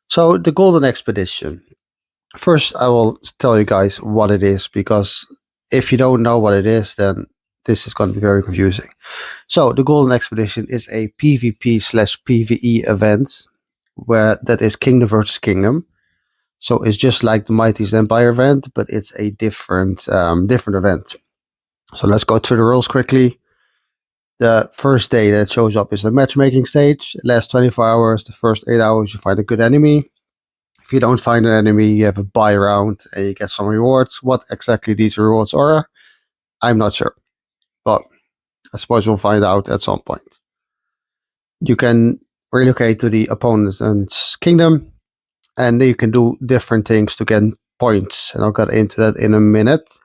So the Golden Expedition. First, I will tell you guys what it is, because if you don't know what it is, then this is going to be very confusing. So the Golden Expedition is a PvP/PvE event that is kingdom versus kingdom. So it's just like the Mightiest Empire event, but it's a different event. So let's go through the rules quickly. The first day that shows up is the matchmaking stage. It lasts 24 hours. The first 8 hours you find a good enemy. If you don't find an enemy, you have a buy round and you get some rewards. What exactly these rewards are, I'm not sure. But I suppose we'll find out at some point. You can relocate to the opponent's kingdom, and you can do different things to get points. And I'll get into that in a minute.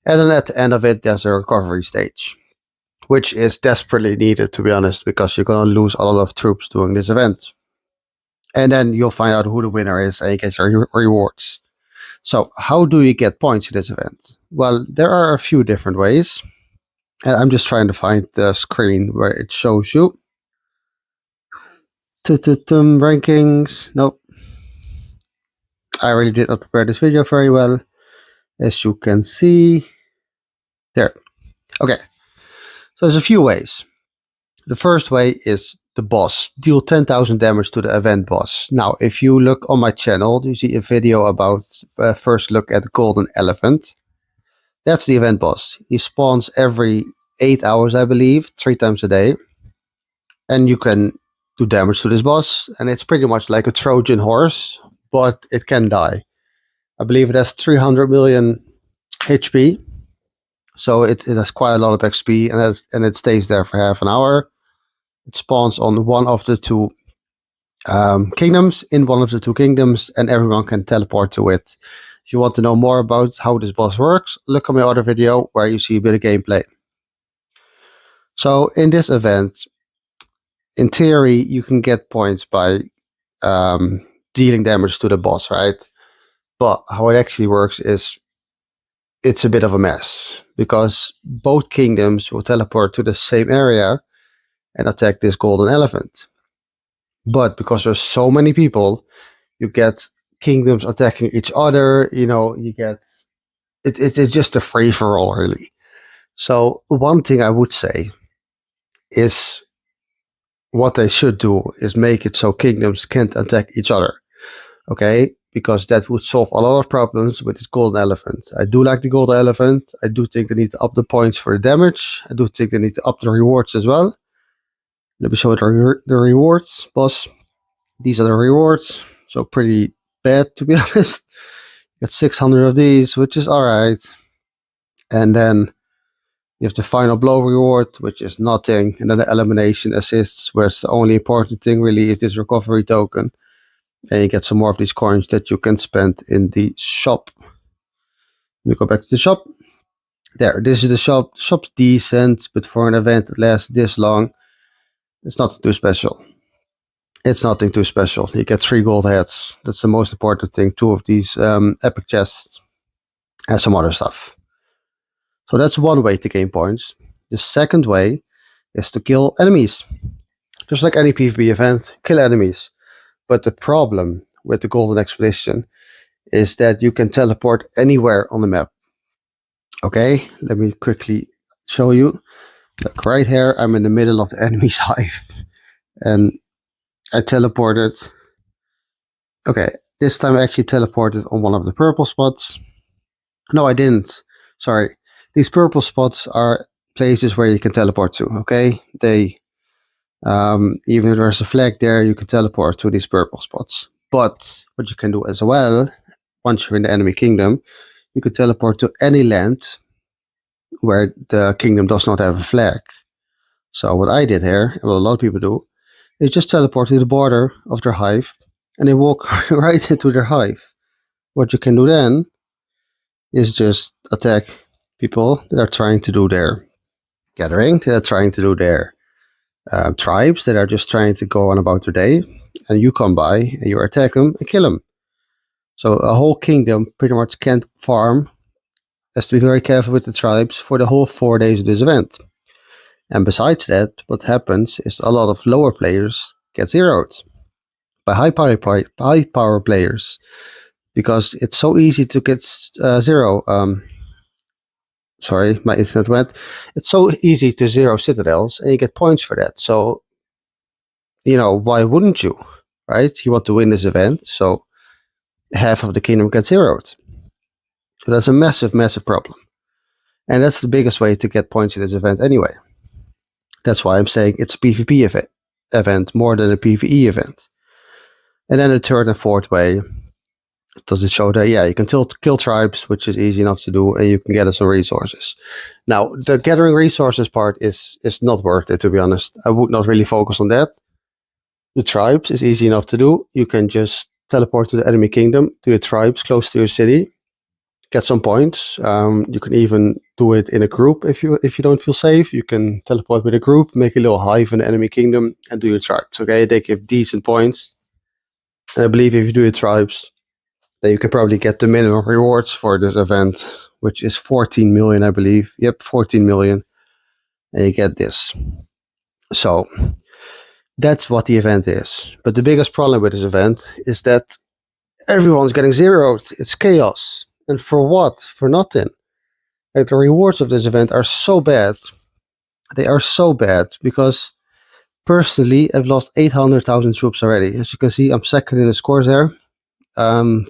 And then at the end of it, there's a recovery stage, which is desperately needed, to be honest, because you're going to lose a lot of troops during this event. And then you'll find out who the winner is and you get your rewards. So how do you get points in this event? Well, there are a few different ways. And I'm just trying to find the screen where it shows you. Rankings. Nope. I really did not prepare this video very well, as you can see. There. Okay. So there's a few ways. The first way is the boss. Deal 10,000 damage to the event boss. Now, if you look on my channel, you see a video about first look at the Golden Elephant. That's the event boss. He spawns every 8 hours, I believe, 3 times a day. And you can do damage to this boss. And it's pretty much like a Trojan horse, but it can die. I believe it has 300 million HP. So it has quite a lot of XP, and it stays there for half an hour. It spawns on one of the two kingdoms, and everyone can teleport to it. If you want to know more about how this boss works, look at my other video where you see a bit of gameplay. So in this event, in theory, you can get points by dealing damage to the boss, right? But how it actually works is it's a bit of a mess, because both kingdoms will teleport to the same area and attack this golden elephant. But because there's so many people, you get kingdoms attacking each other. You know, you get it's just a free-for-all, really. So one thing I would say is what they should do is make it so kingdoms can't attack each other. Okay, because that would solve a lot of problems with this golden elephant. I do like the golden elephant. I do think they need to up the points for the damage. I do think they need to up the rewards as well. Let me show you the rewards, boss. These are the rewards. So pretty bad, to be honest. You got 600 of these, which is alright. And then you have the final blow reward, which is nothing. And then the elimination assists, where it's the only important thing really is this recovery token. And you get some more of these coins that you can spend in the shop. Let me go back to the shop. There, this is the shop. The shop's decent, but for an event that lasts this long, it's nothing too special. It's nothing too special. You get 3 gold heads. That's the most important thing. 2 of these epic chests and some other stuff. So that's one way to gain points. The second way is to kill enemies. Just like any PvP event, kill enemies. But the problem with the Golden Expedition is that you can teleport anywhere on the map. Okay, let me quickly show you. Look, right here, I'm in the middle of the enemy's hive. And I teleported. Okay, this time I actually teleported on one of the purple spots. No, I didn't. Sorry. These purple spots are places where you can teleport to, okay? Even if there's a flag there, you can teleport to these purple spots. But what you can do as well, once you're in the enemy kingdom, you can teleport to any land where the kingdom does not have a flag. So what I did here, and what a lot of people do, is just teleport to the border of their hive, and they walk right into their hive. What you can do then is just attack people that are trying to do their gathering, that are trying to do their tribes, that are just trying to go on about their day, and you come by and you attack them and kill them. So a whole kingdom pretty much can't farm, has to be very careful with the tribes for the whole 4 days of this event. And besides that, what happens is a lot of lower players get zeroed, by high power players, because it's so easy to get zero. Sorry, my internet went. It's so easy to zero citadels, and you get points for that. So, you know, why wouldn't you, right? You want to win this event, so half of the kingdom gets zeroed. So that's a massive problem. And that's the biggest way to get points in this event anyway. That's why I'm saying it's a PvP event more than a PvE event. And then the third and fourth way, does it show that, yeah, you can kill tribes, which is easy enough to do, and you can gather some resources. Now, the gathering resources part is not worth it, to be honest. I would not really focus on that. The tribes is easy enough to do. You can just teleport to the enemy kingdom, to your tribes close to your city, get some points. You can even do it in a group if you don't feel safe. You can teleport with a group, make a little hive in the enemy kingdom, and do your tribes. Okay, they give decent points. And I believe if you do your tribes, then you can probably get the minimum rewards for this event, which is 14 million, I believe. Yep, 14 million. And you get this. So that's what the event is. But the biggest problem with this event is that everyone's getting zeroed. It's chaos. And for what? For nothing. Like, the rewards of this event are so bad. They are so bad because personally, I've lost 800,000 troops already. As you can see, I'm second in the scores there.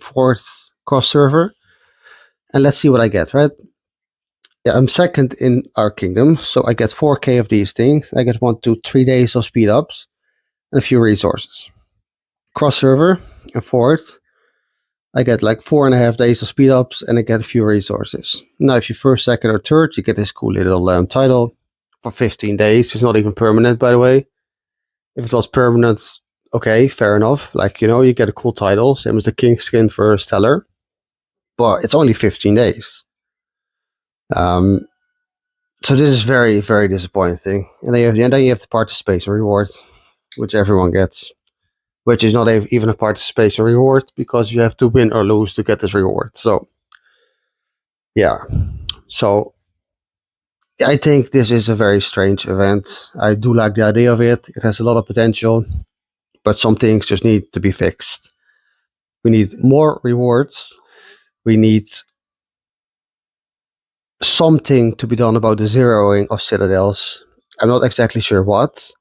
Fourth cross server. And let's see what I get, right? Yeah, I'm second in our kingdom, so I get 4k of these things. I get 1 to 3 days of speed ups and a few resources. Cross server and fourth, I get like 4.5 days of speed ups and I get a few resources. Now, if you're first, second, or third, you get this cool little title for 15 days. It's not even permanent, by the way. If it was permanent, okay, fair enough. Like, you know, you get a cool title, same as the king skin for Stellar, but it's only 15 days. So this is very, very disappointing. And then you have the participation reward, which everyone gets, which is not even a participation reward because you have to win or lose to get this reward. So, yeah. So I think this is a very strange event. I do like the idea of it. It has a lot of potential, but some things just need to be fixed. We need more rewards. We need something to be done about the zeroing of citadels. I'm not exactly sure what.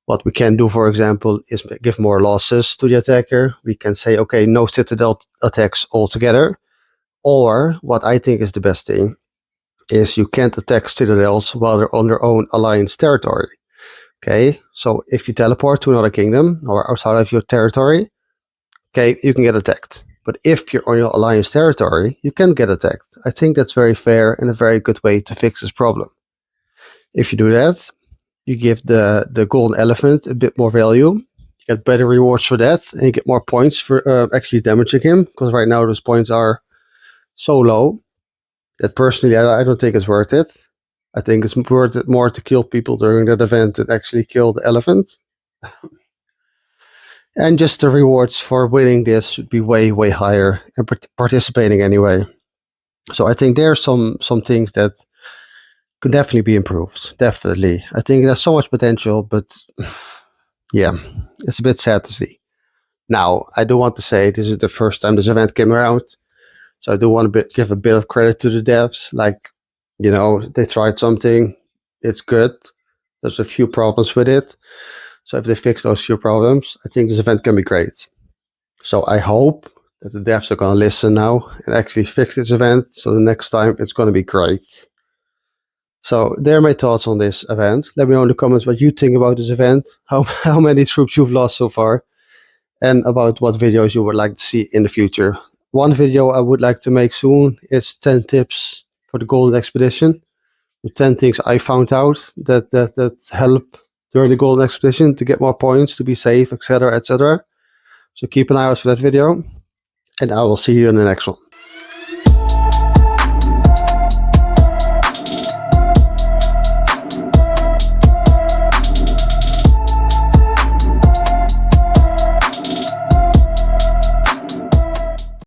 What we can do, for example, is give more losses to the attacker. We can say, okay, no citadel attacks altogether. Or what I think is the best thing is you can't attack citadels while they're on their own alliance territory. Okay, so if you teleport to another kingdom or outside of your territory, okay, you can get attacked. But if you're on your alliance territory, you can get attacked. I think that's very fair and a very good way to fix this problem. If you do that, you give the golden elephant a bit more value. You get better rewards for that, and you get more points for actually damaging him, because right now those points are so low that personally I don't think it's worth it. I think it's worth it more to kill people during that event than actually kill the elephant. And just the rewards for winning this should be way, way higher, and participating anyway. So I think there are some things that could definitely be improved. Definitely. I think there's so much potential, but yeah, it's a bit sad to see. Now, I do want to say this is the first time this event came around. So I do want to give a bit of credit to the devs. Like, you know, they tried something. It's good. There's a few problems with it. So if they fix those few problems, I think this event can be great. So I hope that the devs are going to listen now and actually fix this event. So the next time it's going to be great. So there are my thoughts on this event. Let me know in the comments what you think about this event, how many troops you've lost so far, and about what videos you would like to see in the future. One video I would like to make soon is 10 tips for the Golden Expedition. The 10 things I found out that help during the Golden Expedition to get more points, to be safe, etc., etc. So keep an eye out for that video, and I will see you in the next one.